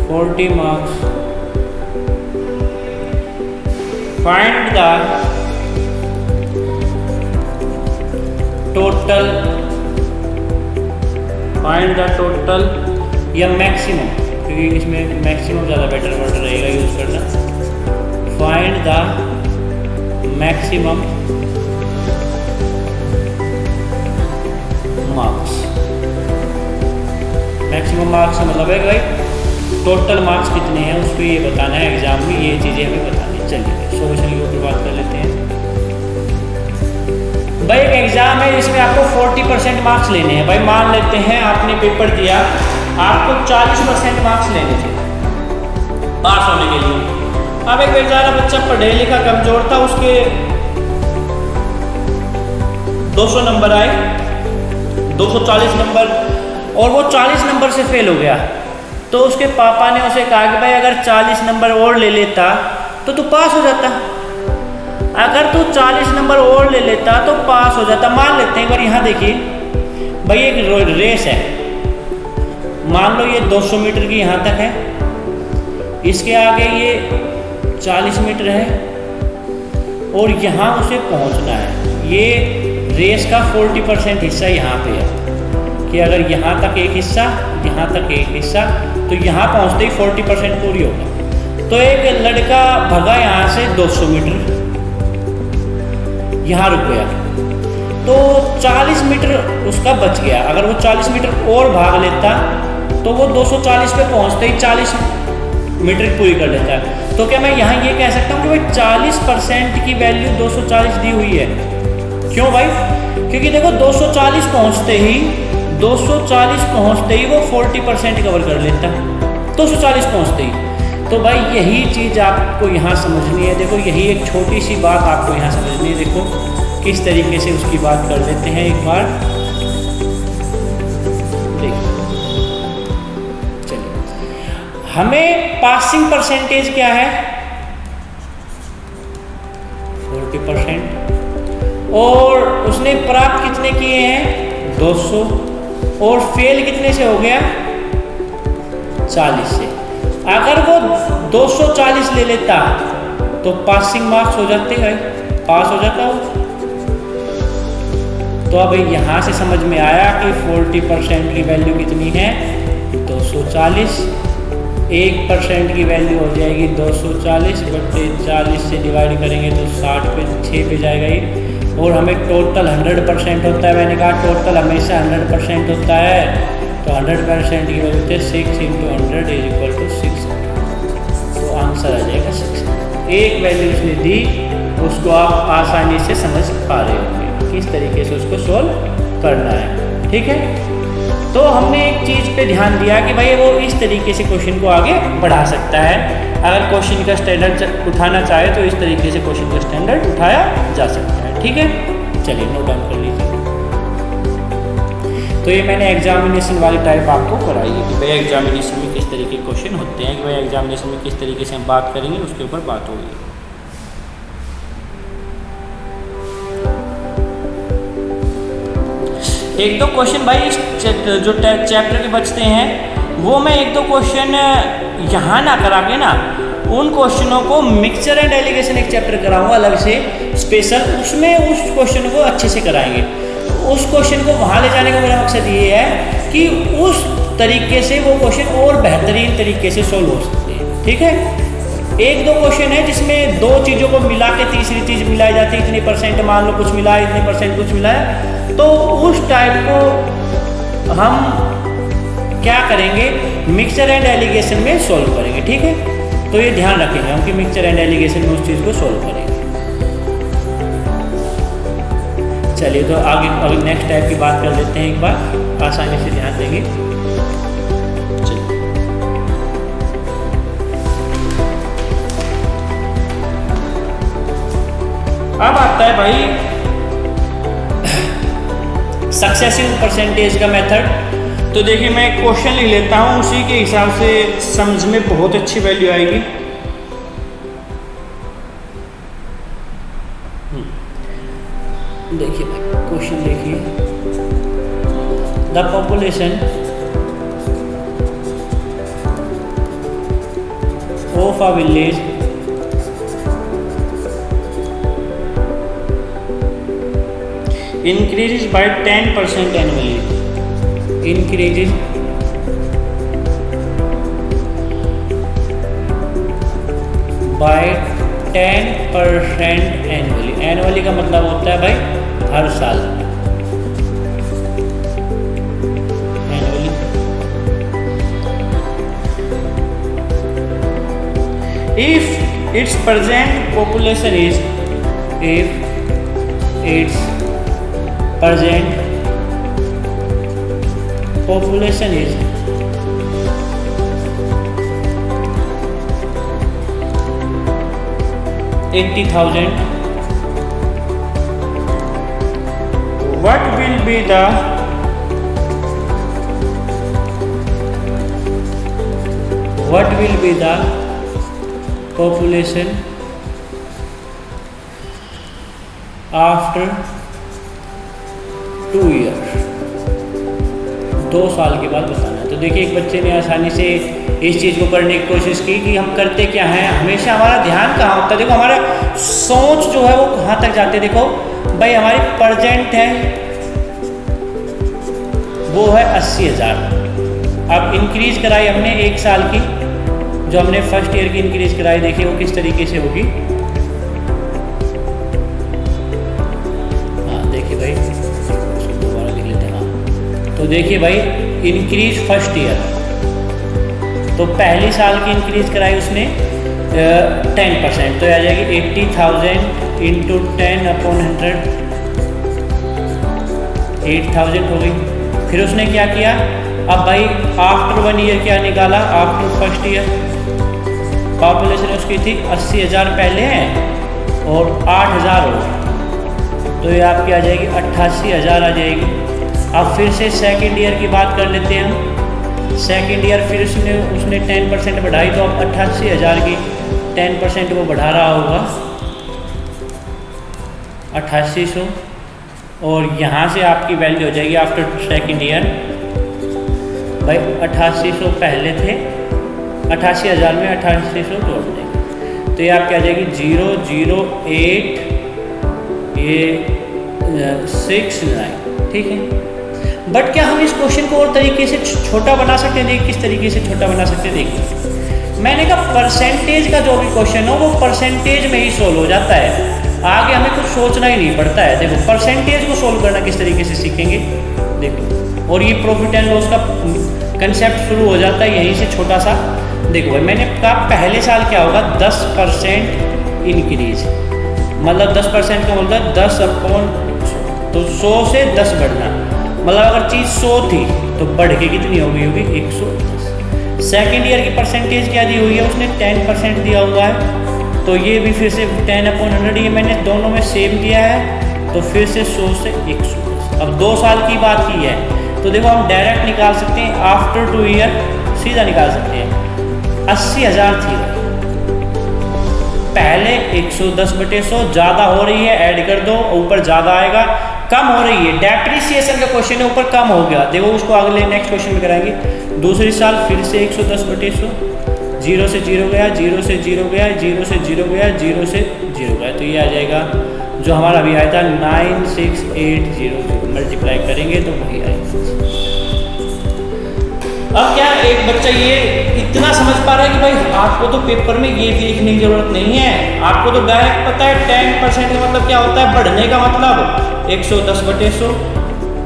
40 marks. Find the total, find the total या maximum, क्योंकि इसमें maximum ज़्यादा better word रहेगा use करना। Find the maximum marks. Maximum marks का मतलब है कि भाई टोटल मार्क्स कितने हैं उसको ये बताना है, एग्जाम में ये चीज़ें हमें बतानी है। चलिए सोल्यूशन के ऊपर बात कर लेते हैं। भाई एक एग्ज़ाम है जिसमें आपको 40% मार्क्स लेने हैं। भाई मान लेते हैं आपने पेपर दिया, आपको 40% मार्क्स लेने थे पास होने के लिए। अब एक बेचारा बच्चा पढ़े लिखा कमजोर था, उसके 200 नंबर आए, 240 नंबर, और वो 40 नंबर से फेल हो गया। तो उसके पापा ने उसे कहा कि भाई अगर 40 नंबर और ले लेता तो तू पास हो जाता, अगर तू 40 नंबर और ले लेता तो पास हो जाता। मान लेते हैं एक बार यहाँ देखिए भाई, एक रेस है, मान लो ये 200 मीटर की यहाँ तक है, इसके आगे ये 40 मीटर है और यहाँ उसे पहुँचना है। ये रेस का 40% हिस्सा यहाँ पे है कि अगर यहाँ तक एक हिस्सा, यहाँ तक एक हिस्सा, तो यहाँ पहुँचते ही 40% पूरी होगा। तो एक लड़का भगा यहाँ से 200 मीटर, यहाँ रुक गया, तो 40 मीटर उसका बच गया। अगर वो 40 मीटर और भाग लेता तो वो 240 पे पहुँचते ही 40 मीटर पूरी कर लेता है। तो क्या मैं यहाँ ये कह सकता हूँ कि भाई 40% की वैल्यू 240 दी हुई है? क्यों भाई? क्योंकि देखो 240 पहुँचते ही वो 40% कवर कर लेता है, 240 पहुँचते ही। तो भाई यही चीज़ आपको यहाँ समझनी है। देखो यही एक छोटी सी बात आपको यहाँ समझनी है। देखो किस तरीके से उसकी बात कर लेते हैं एक बार। देखिए चलिए, हमें पासिंग परसेंटेज क्या है? 40%। और उसने प्राप्त कितने किए हैं? 200। और फेल कितने से हो गया? 40 से। अगर वो 240 ले लेता तो पासिंग मार्क्स हो जाते हैं, पास हो जाता वो। तो अब यहाँ से समझ में आया कि 40% की वैल्यू कितनी है? 240। 1% की वैल्यू हो जाएगी 240 बटे 40 से डिवाइड करेंगे तो 60 पे 6 पे जाएगा ये। और हमें टोटल 100% होता है। मैंने कहा टोटल हमेशा 100% होता है, तो 100% की वैल्यू थे 6 × 100 = 6। तो आंसर आ जाएगा 6। एक वैल्यू उसने दी, उसको आप आसानी से समझ पा रहे होंगे किस तरीके से उसको सोल्व करना है। ठीक है, तो हमने एक चीज़ पे ध्यान दिया कि भाई वो इस तरीके से क्वेश्चन को आगे बढ़ा सकता है। अगर क्वेश्चन का स्टैंडर्ड उठाना चाहे तो इस तरीके से क्वेश्चन का स्टैंडर्ड उठाया जा सकता है। ठीक है, चलिए नोट डाउन कर लीजिए। तो ये मैंने एग्जामिनेशन वाली टाइप आपको कराई है कि भाई एग्जामिनेशन में किस तरीके के क्वेश्चन होते हैं, कि भाई एग्जामिनेशन में किस तरीके से हम बात करेंगे उसके ऊपर बात होगी। एक दो क्वेश्चन भाई जो चैप्टर के बचते हैं वो मैं एक दो क्वेश्चन यहाँ ना करा के ना उन क्वेश्चनों को मिक्सचर एंड एलिगेशन एक चैप्टर कराऊंगा अलग से स्पेशल, उसमें उस क्वेश्चन को अच्छे से कराएंगे। उस क्वेश्चन को वहाँ ले जाने का मेरा मकसद ये है कि उस तरीके से वो क्वेश्चन और बेहतरीन तरीके से सोल्व हो सकते हैं। ठीक है, एक दो क्वेश्चन है जिसमें दो चीज़ों को मिला के तीसरी चीज़ मिलाई जाती है, इतनी परसेंट मान लो कुछ मिला है, इतने परसेंट कुछ मिला है, तो उस टाइप को हम क्या करेंगे, मिक्सचर एंड एलिगेशन में सोल्व करेंगे। ठीक है, तो ये ध्यान रखेंगे हम कि मिक्सचर एंड एलिगेशन में उस चीज़ को सोल्व करेंगे। चलिए तो आगे अभी नेक्स्ट टाइप की बात कर लेते हैं एक बार, आसानी से ध्यान देंगे। चलिए अब आता है भाई सक्सेसिव परसेंटेज का मेथड। तो देखिए मैं एक क्वेश्चन लिख लेता हूँ, उसी के हिसाब से समझ में बहुत अच्छी वैल्यू आएगी। देखिए भाई क्वेश्चन देखिए, the population of a village increases by 10% annually. Increases by 10% annually. Annually का मतलब होता है भाई हर साल। Annually. If its present population is, if its present population is 80,000, what will be the population after 2 years? 2 साल के बाद बताना है। तो देखिए एक बच्चे ने आसानी से इस चीज़ को करने की कोशिश की कि हम करते क्या हैं, हमेशा हमारा ध्यान कहाँ होता है। देखो हमारा सोच जो है वो कहाँ तक जाते हैं। देखो भाई हमारी प्रेजेंट है वो है 80,000। अब इंक्रीज कराई हमने 1 साल की, जो हमने फर्स्ट ईयर की इंक्रीज कराई, देखिए वो किस तरीके से होगी। हाँ देखिए भाई, दोबारा लिख लेते हैं। हाँ तो देखिए भाई, इंक्रीज फर्स्ट ईयर, तो पहली साल की इंक्रीज कराई उसने 10%, तो आ जाएगी 80,000 इंटू 10/100, 8,000 हो गई। फिर उसने क्या किया, अब भाई आफ्टर 1 ईयर क्या निकाला, आफ्टर फर्स्ट ईयर पॉपुलेशन उसकी थी 80,000 पहले है और 8,000 हो, तो ये आपकी आ जाएगी 88,000 आ जाएगी। अब फिर से सेकेंड ईयर की बात कर लेते हैं हम। सेकेंड ईयर फिर उसने 10% बढ़ाई, तो अब 88,000 की 10% वो बढ़ा रहा होगा 8800, और यहाँ से आपकी वैल्यू हो जाएगी आफ्टर सेकेंड ईयर। भाई 8800 पहले थे, 88,000 में 8800 जोड़ देंगे, तो ये आपकी आ जाएगी 008 ये 69, ठीक है। बट क्या हम इस क्वेश्चन को और तरीके से छोटा बना सकते हैं? देखिए किस तरीके से छोटा बना सकते हैं। देखिए मैंने कहा परसेंटेज का जो भी क्वेश्चन हो वो परसेंटेज में ही सोल्व हो जाता है, आगे हमें कुछ सोचना ही नहीं पड़ता है। देखो परसेंटेज को सोल्व करना किस तरीके से सीखेंगे, देखो, और ये प्रॉफिट एंड लॉस का कंसेप्ट शुरू हो जाता है यहीं से छोटा सा। देखो भाई मैंने कहा पहले साल क्या होगा, 10% इंक्रीज, मतलब 10% का बोलता है 10/100, तो 100 से 10 बढ़ना, मतलब अगर चीज़ 100 थी तो बढ़ के कितनी होगी 110। सेकेंड ईयर की परसेंटेज क्या दी हुई है उसने, 10% दिया हुआ है, तो ये भी फिर से 10/100, ये मैंने दोनों में सेम दिया है, तो फिर से 100 से 110। अब 2 साल की बात की है, तो देखो हम डायरेक्ट निकाल सकते हैं, आफ्टर 2 ईयर सीधा निकाल सकते हैं। 80,000 थी पहले, 110/100 ज़्यादा हो रही है, ऐड कर दो, ऊपर ज़्यादा आएगा, कम हो रही है, डेप्रिसिएशन का क्वेश्चन है, ऊपर कम हो गया, देखो उसको अगले नेक्स्ट क्वेश्चन में कराएंगे। दूसरी साल फिर से 110/100, 0 से 0 गया, 0 से 0 गया, 0 से 0 गया, 0 से 0 गया, तो ये आ जाएगा जो हमारा अभी आया था 96800, मल्टीप्लाई करेंगे तो वही आएगा। अब क्या एक बच्चा ये इतना समझ पा रहा है कि भाई आपको तो पेपर में ये भी लिखने की जरूरत नहीं है, आपको तो डायरेक्ट पता है 10% का मतलब क्या होता है, बढ़ने का मतलब 110/100,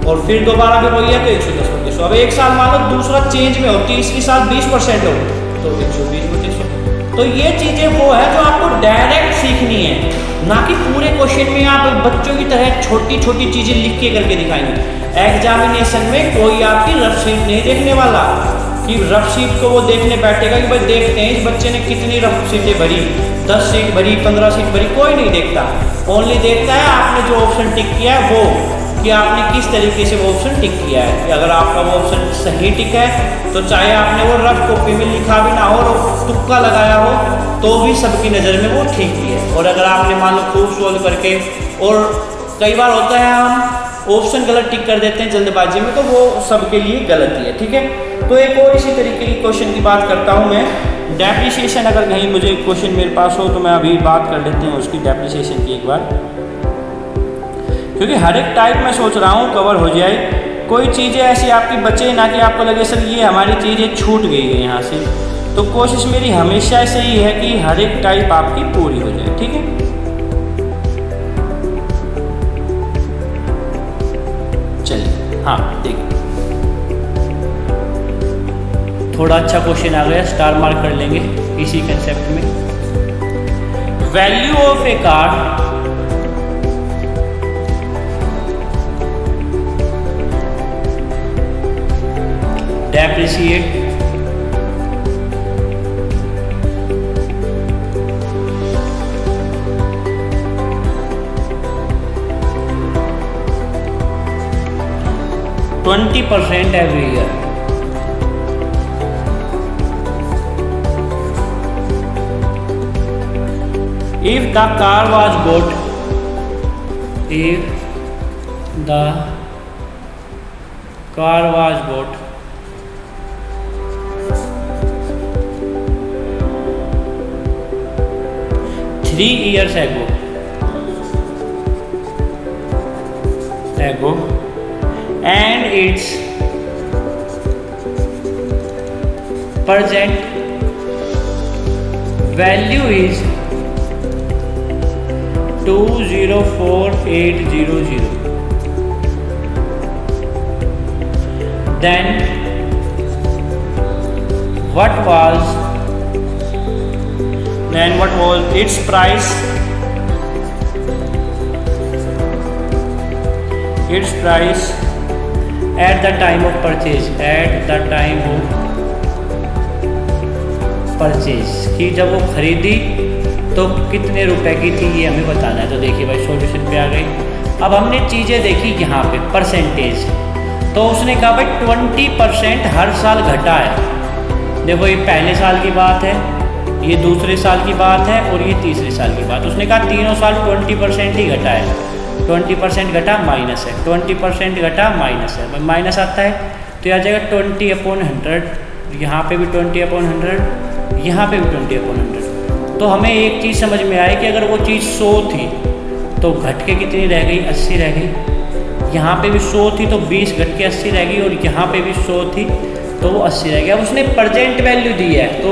और फिर दोबारा भी वही है तो 110/100। अब एक साल मान लो दूसरा चेंज में हो, तीसरी साल 20% हो तो 120/100। तो ये चीज़ें वो है जो आपको डायरेक्ट सीखनी है, ना कि पूरे क्वेश्चन में आप बच्चों की तरह छोटी छोटी चीज़ें लिख के करके दिखाएंगे। एग्जामिनेशन में कोई आपकी रफ शीट नहीं देखने वाला कि रफ शीट को वो देखने बैठेगा कि भाई देखते हैं इस बच्चे ने कितनी रफ सीटें भरी, 10 सीट भरी, 15 सीट भरी, कोई नहीं देखता। ओनली देखता है आपने जो ऑप्शन टिक किया है वो, कि आपने किस तरीके से वो ऑप्शन टिक किया है। कि अगर आपका वो ऑप्शन सही टिक है तो चाहे आपने वो रफ कॉपी में लिखा भी ना हो और तुक्का लगाया हो तो भी सबकी नज़र में वो ठीक ही है। और अगर आपने मान लो खूब सोल्व करके, और कई बार होता है हम ऑप्शन गलत टिक कर देते हैं जल्दबाजी में, तो वो सबके लिए गलत ही है, ठीक है। तो एक और इसी तरीके की क्वेश्चन की बात करता हूँ मैं। डेप्रिसिएशन अगर कहीं मुझे क्वेश्चन मेरे पास हो तो मैं अभी बात कर लेते हैं उसकी डेप्रिसिएशन की एक बार, क्योंकि हर एक टाइप में सोच रहा हूँ कवर हो जाए, कोई चीज़ें ऐसी आपकी बचे ना कि आपको लगे सर ये हमारी चीज़ें छूट गई है यहाँ से। तो कोशिश मेरी हमेशा से ही है कि हर एक टाइप आपकी पूरी हो जाए, ठीक है। चलिए हाँ देखिए, थोड़ा अच्छा क्वेश्चन आ गया, स्टार मार्क कर लेंगे इसी कंसेप्ट में। Value of A car depreciate %20 every year. If the car was bought, if the car was bought 3 years ago, एगो and its present value is 204800. Then what was its price? Its price at the time of purchase. At the time of purchase कि जब वो खरीदी तो कितने रुपए की थी, ये हमें बताना है। तो देखिए भाई सॉल्यूशन पे आ गई। अब हमने चीज़ें देखी यहाँ पे परसेंटेज, तो उसने कहा भाई 20% हर साल घटा है। देखो ये पहले साल की बात है, ये दूसरे साल की बात है और ये तीसरे साल की बात। उसने कहा तीनों साल 20% ही घटा है। 20% घटा माइनस है, 20% घटा माइनस है, माइनस आता है तो आ जाएगा 20/100। यहाँ पे भी 20/100, यहाँ पे भी 20/100। तो हमें एक चीज़ समझ में आई कि अगर वो चीज़ 100 थी तो घट के कितनी रह गई, 80 रह गई। यहाँ पे भी 100 थी तो 20 घट के 80 रह गई, और यहाँ पे भी 100 थी तो वो 80 रह गया। उसने परसेंट वैल्यू दी है तो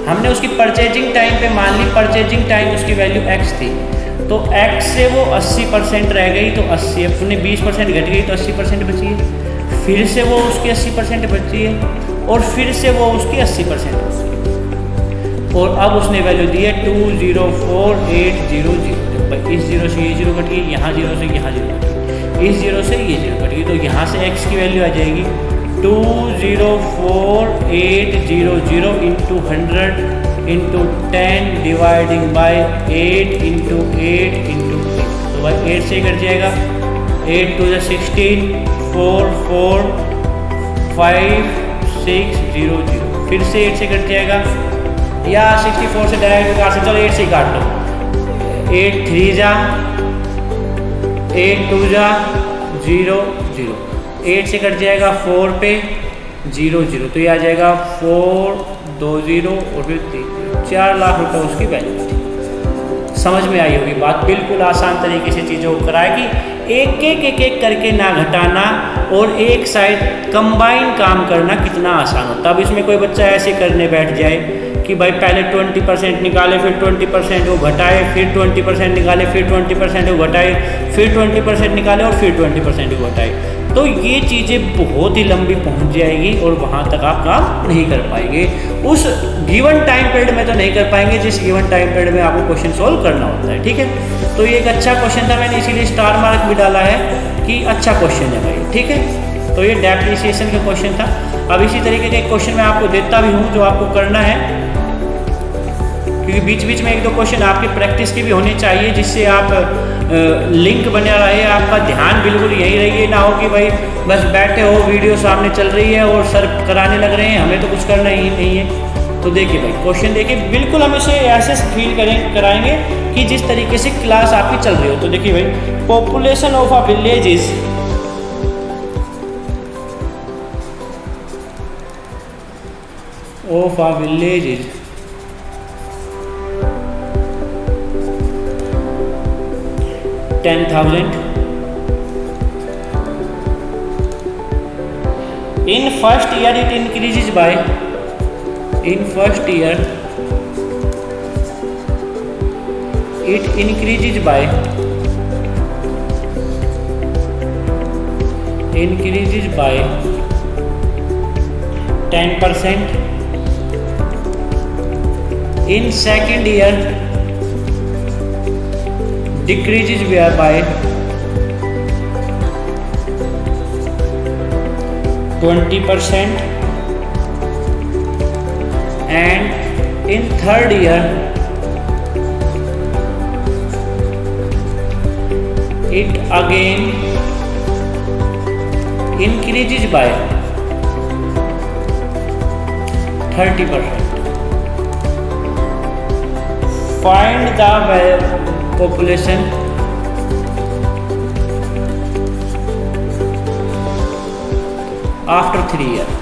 हमने उसकी परचेजिंग टाइम पे मान ली, परचेजिंग टाइम उसकी वैल्यू x थी, तो x से वो 80% रह गई तो 80, अपने 20% घट गई तो 80% बची है, फिर से वो उसकी 80% बची है, और फिर से वो उसकी 80% बची है, और अब उसने वैल्यू दी है 204800। इस जीरो से ये जीरो कट गई, यहाँ जीरो से यहाँ जीरो कट गई, इस जीरो से ये जीरो कट गई, तो यहाँ से x की वैल्यू आ जाएगी 204800 into 100 into 10 dividing by 8 into 8 into 8। तो भाई 8 से कट जाएगा, 8 to the 16, 4 4 5 6 0 0। फिर से 8 से कट जाएगा, या 64 से डायरेक्ट काट से, चलो 8 से ही काट लो। 8 3 जा, 8 2 जा 0 0। 8 से कट जाएगा 4 पे 0 0, तो ये आ जाएगा 4 2 0 और फिर 3, 4 लाख रुपए उसकी वैल्यू थी। समझ में आई होगी बात। बिल्कुल आसान तरीके से चीज़ों को कराएगी, एक एक करके ना घटाना और एक साइड कंबाइन काम करना कितना आसान होता। अब इसमें कोई बच्चा ऐसे करने बैठ जाए कि भाई पहले 20% निकाले, फिर 20% वो घटाए, फिर 20% निकाले, फिर 20% वो घटाए, फिर 20% निकाले और फिर 20% वो घटाए, तो ये चीज़ें बहुत ही लंबी पहुंच जाएगी और वहाँ तक आप काम नहीं कर पाएंगे। उस गिवन टाइम पीरियड में तो नहीं कर पाएंगे जिस गिवन टाइम पीरियड में आपको क्वेश्चन सोल्व करना होता है। ठीक है, तो ये एक अच्छा क्वेश्चन था, मैंने इसीलिए स्टार मार्क भी डाला है कि अच्छा क्वेश्चन है भाई। ठीक है, तो ये डेप्रिसिएशन का क्वेश्चन था। अब इसी तरीके के क्वेश्चन मैं आपको देता भी हूँ जो आपको करना है, क्योंकि बीच बीच में एक दो क्वेश्चन आपकी प्रैक्टिस की भी होनी चाहिए, जिससे आप लिंक बना रहे, आपका ध्यान बिल्कुल यही रही, ना हो कि भाई बस बैठे हो, वीडियो सामने चल रही है और सर कराने लग रहे हैं, हमें तो कुछ करना ही नहीं है। तो देखिए भाई क्वेश्चन देखिए, बिल्कुल हम इसे ऐसे फील कराएंगे कि जिस तरीके से क्लास आपकी चल रही हो। तो देखिए भाई, population of a village is of a village is 10,000. In first year it increases by, in first year it increases by 10%. In second year decreases by 20%, and in third year it again increases by 30%. Find the population after 3 years.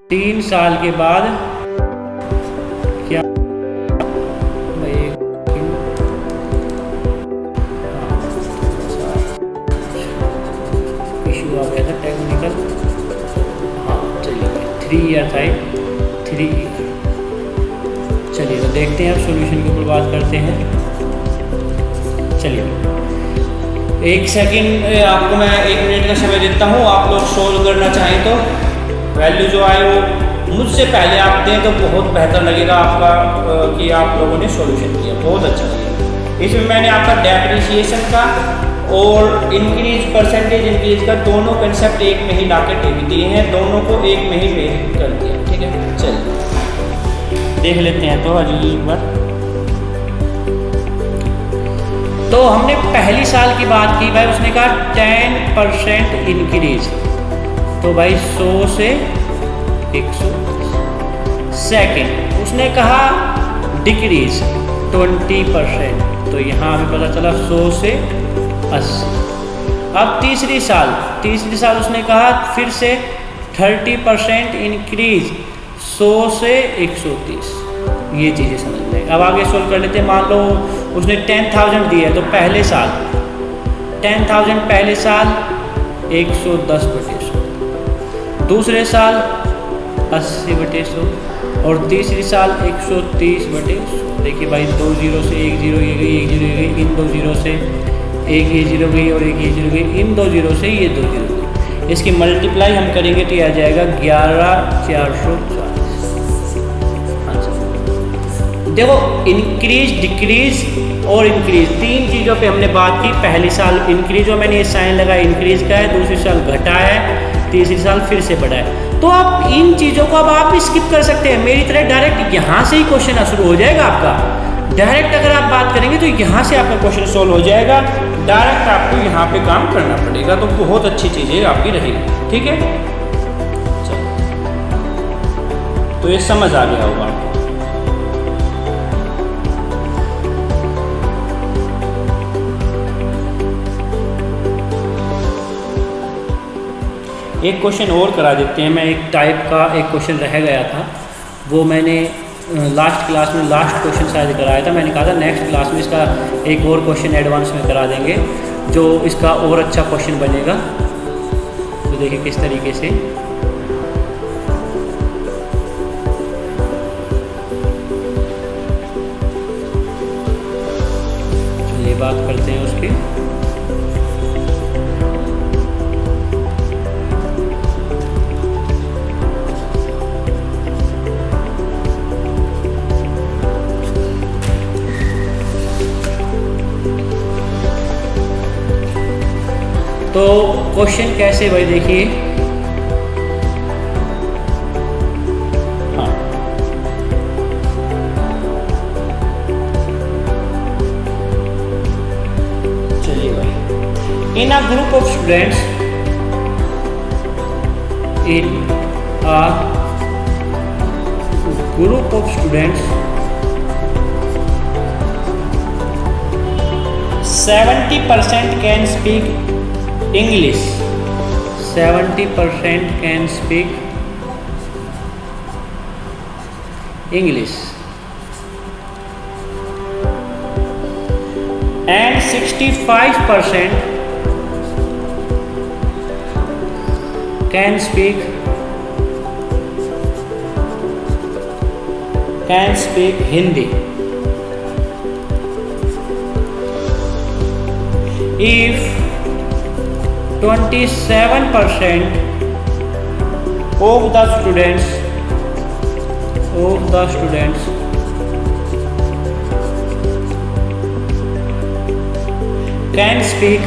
3 साल के बाद क्या 3 year था, 3 year. चलिए तो देखते हैं, अब सॉल्यूशन के ऊपर बात करते हैं। चलिए 1 सेकंड आपको मैं 1 मिनट का समय देता हूँ, आप लोग सोल्व करना चाहें तो वैल्यू जो आए वो मुझसे पहले आप दें तो बहुत बेहतर लगेगा आपका, कि आप लोगों ने सॉल्यूशन किया, बहुत अच्छा लगेगा। इसमें मैंने आपका डेप्रिसिएशन का और इंक्रीज परसेंटेज इंक्रीज का दोनों कंसेप्ट एक में ही लाके टेक दिए हैं, दोनों को एक में ही मेल कर दिया। ठीक है, चलिए देख लेते हैं। तो अभी एक बार तो हमने पहली साल की बात की भाई, उसने कहा 10% इंक्रीज, तो भाई 100 से 100। सेकेंड उसने कहा डिक्रीज 20%, तो यहाँ हमें पता चला 100 से 80। अब तीसरी साल उसने कहा फिर से 30% इंक्रीज 100 से 130। ये चीज़ें समझ लें। अब आगे सोल्व कर लेते हैं। मान लो उसने 10,000 दिया है, तो पहले साल 10,000, पहले साल 110/100, दूसरे साल 80/100 और तीसरी साल 130/100। देखिए भाई 2 जीरो से 1 जीरो ये गई, 1 जीरो ये गई, इन 2 जीरो से एक ये जीरो गई और एक ये जीरो गई, इन 2 जीरो से ये 2 जीरो गई। इसकी मल्टीप्लाई हम करेंगे तो ये आ जाएगा 11,440। देखो इंक्रीज, डिक्रीज और इंक्रीज, 3 चीज़ों पे हमने बात की। पहली साल इंक्रीज में मैंने ये साइन लगाया, इंक्रीज का है, दूसरी साल घटा है, तीसरी साल फिर से बढ़ा है। तो आप इन चीज़ों को अब आप स्किप कर सकते हैं, मेरी तरह डायरेक्ट यहाँ से ही क्वेश्चन शुरू हो जाएगा आपका। डायरेक्ट अगर आप बात करेंगे तो यहाँ से आपका क्वेश्चन सोल्व हो जाएगा, डायरेक्ट आपको यहाँ पे काम करना पड़ेगा, तो बहुत अच्छी चीज़ें आपकी रहेगी। ठीक है, चलो तो ये समझ आ गया होगा आपको। एक क्वेश्चन और करा देते हैं। मैं एक टाइप का एक क्वेश्चन रह गया था, वो मैंने लास्ट क्लास में लास्ट क्वेश्चन शायद कराया था। मैंने कहा था नेक्स्ट क्लास में इसका एक और क्वेश्चन एडवांस में करा देंगे, जो इसका और अच्छा क्वेश्चन बनेगा। तो देखिए किस तरीके से चलिए बात करते हैं उसकी। तो क्वेश्चन कैसे भाई देखिए, हाँ चलिए भाई, in a group of students, in a group of students 70% can speak English, 70% can speak English, and 65% can speak Hindi. If 27% of the students can speak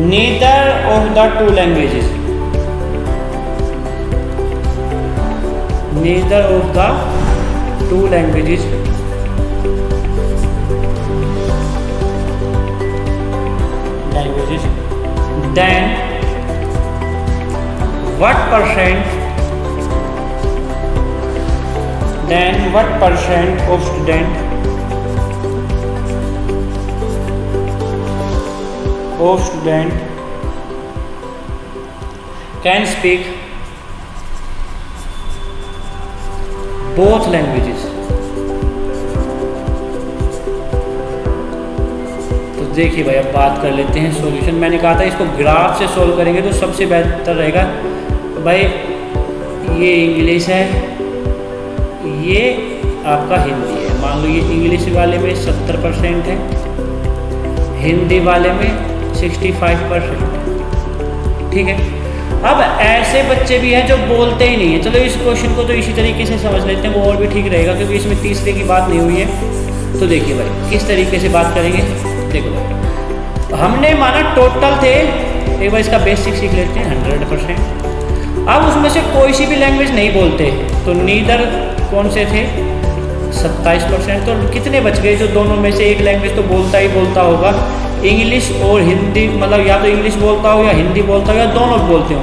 neither of the two languages, then what percent of student can speak both languages? तो देखिए भाई, अब बात कर लेते हैं solution. मैंने कहा था इसको ग्राफ से सॉल्व करेंगे तो सबसे बेहतर रहेगा। भाई ये इंग्लिश है, ये आपका हिंदी है। मान लो ये इंग्लिश वाले में 70% है, हिंदी वाले में 65%। ठीक है। अब ऐसे बच्चे भी हैं जो बोलते ही नहीं है। चलो इस क्वेश्चन को तो इसी तरीके से समझ लेते हैं, वो और भी ठीक रहेगा क्योंकि इसमें तीसरे की बात नहीं हुई है। तो देखिए भाई किस तरीके से बात करेंगे। देखो भाई, हमने माना टोटल थे, एक बार इसका बेसिक सीख लेते हैं, 100%। अब उसमें से कोई सी भी लैंग्वेज नहीं बोलते तो नीदर कौन से थे, 27%। तो कितने बच गए जो दोनों में से एक लैंग्वेज तो बोलता ही बोलता होगा, इंग्लिश और हिंदी, मतलब या तो इंग्लिश बोलता हो या हिंदी बोलता हो या दोनों बोलते हो।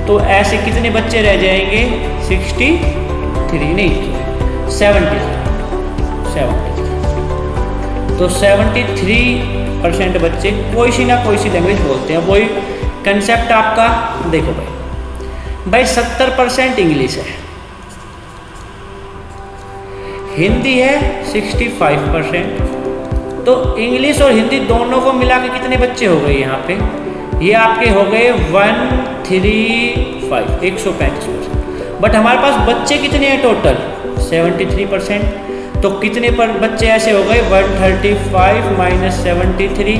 तो ऐसे कितने बच्चे रह जाएंगे, 63 नहीं 73। तो 73% बच्चे कोई सी ना कोई सी लैंग्वेज बोलते हैं। वही कंसेप्ट आपका देखो भाई 70% इंग्लिश है, हिंदी है 65%। तो इंग्लिश और हिंदी दोनों को मिला के कितने बच्चे हो गए यहाँ पे, ये आपके हो गए 135%। बट हमारे पास बच्चे कितने हैं टोटल, 73%। तो कितने पर बच्चे ऐसे हो गए, 135 माइनस 73,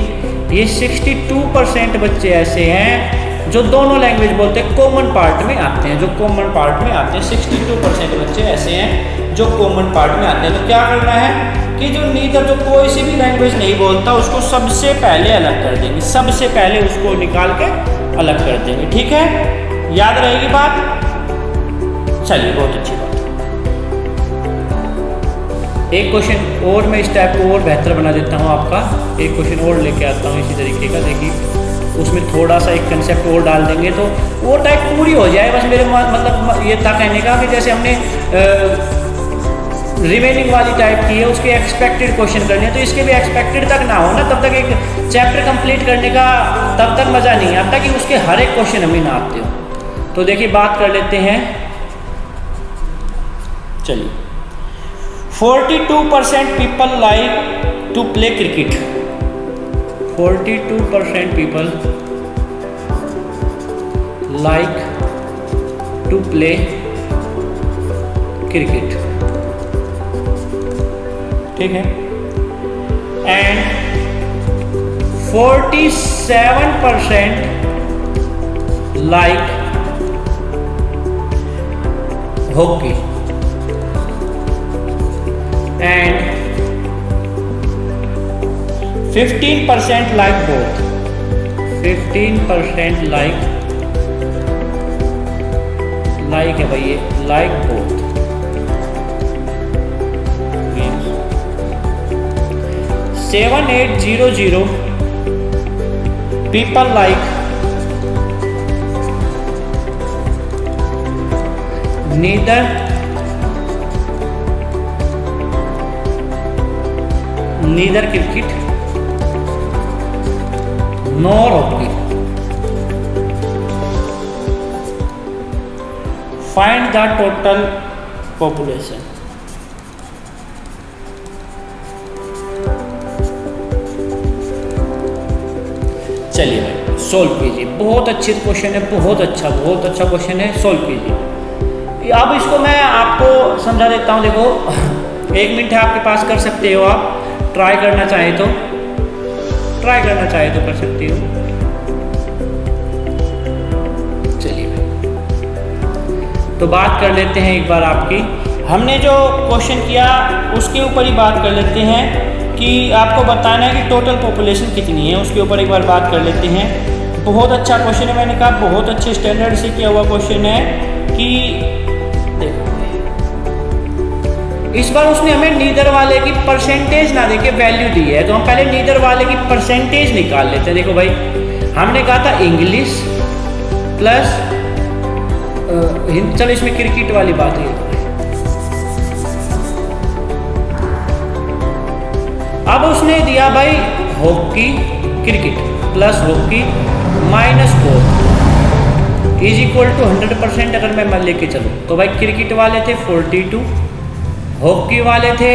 ये 62% बच्चे ऐसे हैं जो दोनों लैंग्वेज बोलते हैं, कॉमन पार्ट में आते हैं, जो कॉमन पार्ट में आते हैं। 62% बच्चे ऐसे हैं जो कॉमन पार्ट में आते हैं। तो क्या करना है कि जो नीदर, जो कोई सी भी लैंग्वेज नहीं बोलता उसको सबसे पहले अलग कर देंगे, सबसे पहले उसको निकाल के अलग कर देंगे। ठीक है, याद रहेगी बात। चलिए बहुत अच्छी बात। एक क्वेश्चन और मैं इस टाइप को और बेहतर बना देता हूँ आपका। एक क्वेश्चन और लेके आता हूँ इसी तरीके का। देखिए उसमें थोड़ा सा एक कंसेप्ट और डाल देंगे तो वो टाइप पूरी हो जाए। बस मेरे मतलब ये था कहने का कि जैसे हमने रिमेनिंग वाली टाइप की है, उसके एक्सपेक्टेड क्वेश्चन करने हैं, तो इसके भी एक्सपेक्टेड तक ना हो ना, तब तक एक चैप्टर कंप्लीट करने का तब तक मज़ा नहीं आता कि उसके हर एक क्वेश्चन हमें ना आते हो। तो देखिए बात कर लेते हैं। चलिए 42% people like to play cricket. 42% people like to play cricket. ठीक है। And 47% like hockey and 15% like both. 15% like है भाई, ये like both. 7800 people like neither cricket nor hockey. Find the total population. चलिए भाई सोल्व कीजिए। बहुत अच्छी क्वेश्चन है, बहुत अच्छा क्वेश्चन है, सोल्व कीजिए। अब इसको मैं आपको समझा देता हूँ। देखो 1 मिनट है आपके पास, कर सकते हो आप, ट्राई करना चाहे तो कर सकते हो। चलिए तो बात कर लेते हैं एक बार आपकी। हमने जो क्वेश्चन किया उसके ऊपर ही बात कर लेते हैं कि आपको बताना है कि टोटल पॉपुलेशन कितनी है, उसके ऊपर एक बार बात कर लेते हैं। बहुत अच्छा क्वेश्चन है, मैंने कहा बहुत अच्छे स्टैंडर्ड से किया हुआ क्वेश्चन है कि देखो इस बार उसने हमें नीदर वाले की परसेंटेज ना देके वैल्यू दी है, तो हम पहले नीदर वाले की परसेंटेज निकाल लेते हैं। देखो भाई हमने कहा था इंग्लिश प्लस चलो इसमें क्रिकेट वाली बात है। अब उसने दिया भाई hockey cricket plus hockey minus 4 is equal to 100%। अगर मैं मान लेके चलूँ तो भाई क्रिकेट वाले थे 42, हॉकी वाले थे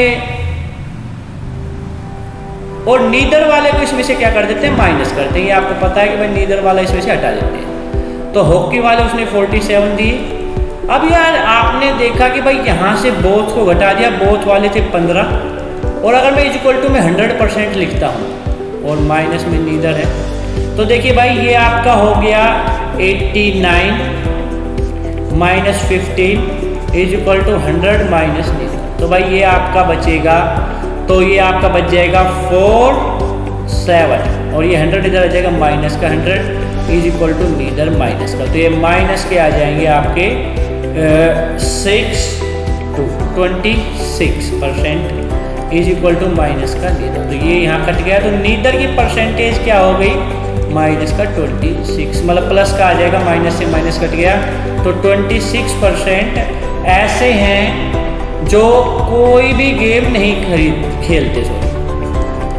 और नीदर वाले को इसमें से क्या कर देते हैं, माइनस करते हैं। ये आपको पता है कि भाई नीदर वाला इसमें से हटा देते हैं। तो हॉकी वाले उसने 47 दिए। अब यार आपने देखा कि भाई यहाँ से बोथ को घटा दिया, बोथ वाले थे 15, और अगर मैं इक्वल टू में 100% लिखता हूँ और माइनस में नीदर है, तो देखिए भाई ये आपका हो गया 89 minus 15 is equal to 100 minus neither. तो भाई ये आपका बचेगा, तो ये आपका बच जाएगा 47, और ये 100 इधर आ जाएगा, माइनस का 100 is equal to neither minus का। तो ये माइनस के आ जाएंगे आपके 6 to 26% is equal to minus का नीदर। तो ये यहाँ कट गया, तो नीदर की परसेंटेज क्या हो गई, माइनस का 26, मतलब प्लस का आ जाएगा, माइनस से माइनस कट गया। तो 26% ऐसे हैं जो कोई भी गेम नहीं खेलते।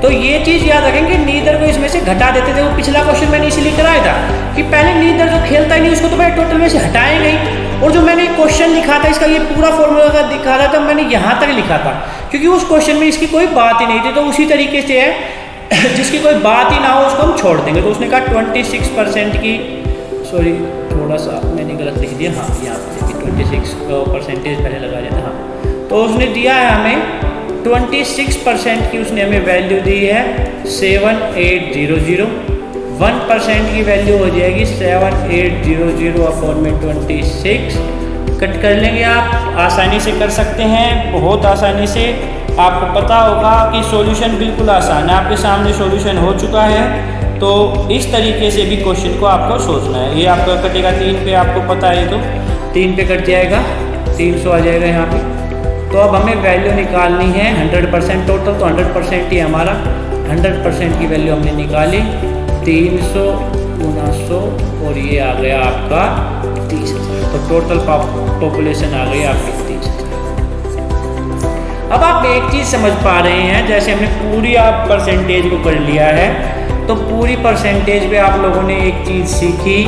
तो ये चीज़ याद रखेंगे, नीदर को इसमें से घटा देते थे। वो पिछला क्वेश्चन मैंने इसीलिए कराया था कि पहले नीदर जो खेलता ही नहीं उसको तो भाई टोटल में से हटाएंगे ही। और जो मैंने क्वेश्चन लिखा था इसका, ये पूरा फॉर्मूला दिखा रहा था, मैंने यहाँ तक लिखा था क्योंकि उस क्वेश्चन में इसकी कोई बात ही नहीं थी। तो उसी तरीके से है जिसकी कोई बात ही ना हो उसको हम छोड़ देंगे। तो उसने कहा 26% की, सॉरी थोड़ा सा मैंने गलत लिख दिया, हाँ यहाँ पर देखिए 26 का परसेंटेज पहले लगा दिया था। हाँ, तो उसने दिया है हमें 26% की, उसने हमें वैल्यू दी है 7800। 1% की वैल्यू हो जाएगी 7800 अपॉन में 26। कट कर लेंगे, आप आसानी से कर सकते हैं, बहुत आसानी से। आपको पता होगा कि सॉल्यूशन बिल्कुल आसान है, आपके सामने सॉल्यूशन हो चुका है। तो इस तरीके से भी क्वेश्चन को आपको सोचना है। ये आपका कटेगा 3 पे, आपको पता है, तो 3 पे कट जाएगा, 300 आ जाएगा यहाँ पे। तो अब हमें वैल्यू निकालनी है 100% टोटल, तो 100% ही हमारा 100% की वैल्यू हमने निकाली 300 900, और ये आ गया आपका 30,000। तो टोटल पॉपुलेशन आ गई आपकी 30,000। अब आप एक चीज़ समझ पा रहे हैं, जैसे हमने पूरी आप परसेंटेज को कर लिया है, तो पूरी परसेंटेज में आप लोगों ने एक चीज़ सीखी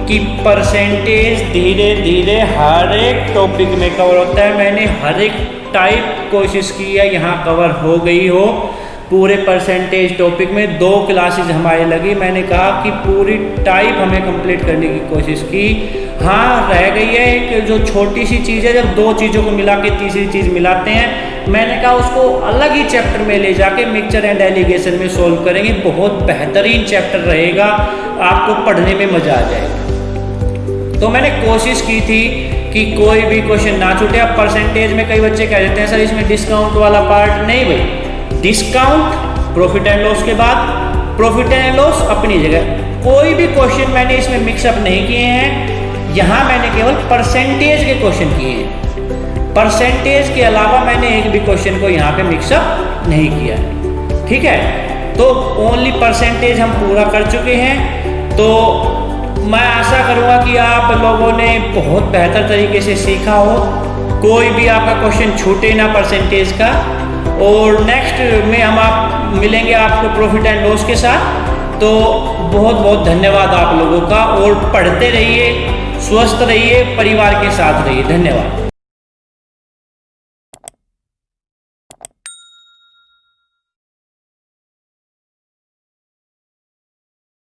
कि परसेंटेज धीरे धीरे हर एक टॉपिक में कवर होता है। मैंने हर एक टाइप कोशिश की है यहाँ कवर हो गई हो। पूरे परसेंटेज टॉपिक में 2 क्लासेज हमारी लगी। मैंने कहा कि पूरी टाइप हमें कंप्लीट करने की कोशिश की। हाँ, रह गई है एक जो छोटी सी चीज़ है, जब 2 चीज़ों को मिला के तीसरी चीज़ मिलाते हैं। मैंने कहा उसको अलग ही चैप्टर में ले जाके मिक्सचर एंड एलिगेशन में सोल्व करेंगे। बहुत बेहतरीन चैप्टर रहेगा, आपको पढ़ने में मज़ा आ जाएगा। तो मैंने कोशिश की थी कि कोई भी क्वेश्चन ना छूटे। अब परसेंटेज में कई बच्चे कह देते हैं सर इसमें डिस्काउंट वाला पार्ट नहीं। भाई डिस्काउंट प्रॉफिट एंड लॉस के बाद, प्रॉफिट एंड लॉस अपनी जगह। कोई भी क्वेश्चन मैंने इसमें मिक्सअप नहीं किए हैं। यहाँ मैंने केवल परसेंटेज के क्वेश्चन किए हैं। परसेंटेज के अलावा मैंने एक भी क्वेश्चन को यहाँ पे मिक्सअप नहीं किया। ठीक है, तो ओनली परसेंटेज हम पूरा कर चुके हैं। तो मैं आशा करूँगा कि आप लोगों ने बहुत बेहतर तरीके से सीखा हो, कोई भी आपका क्वेश्चन छूटे ना परसेंटेज का। और नेक्स्ट में हम आप मिलेंगे आपको प्रॉफिट एंड लॉस के साथ। तो बहुत बहुत धन्यवाद आप लोगों का, और पढ़ते रहिए, स्वस्थ रहिए, परिवार के साथ रहिए। धन्यवाद।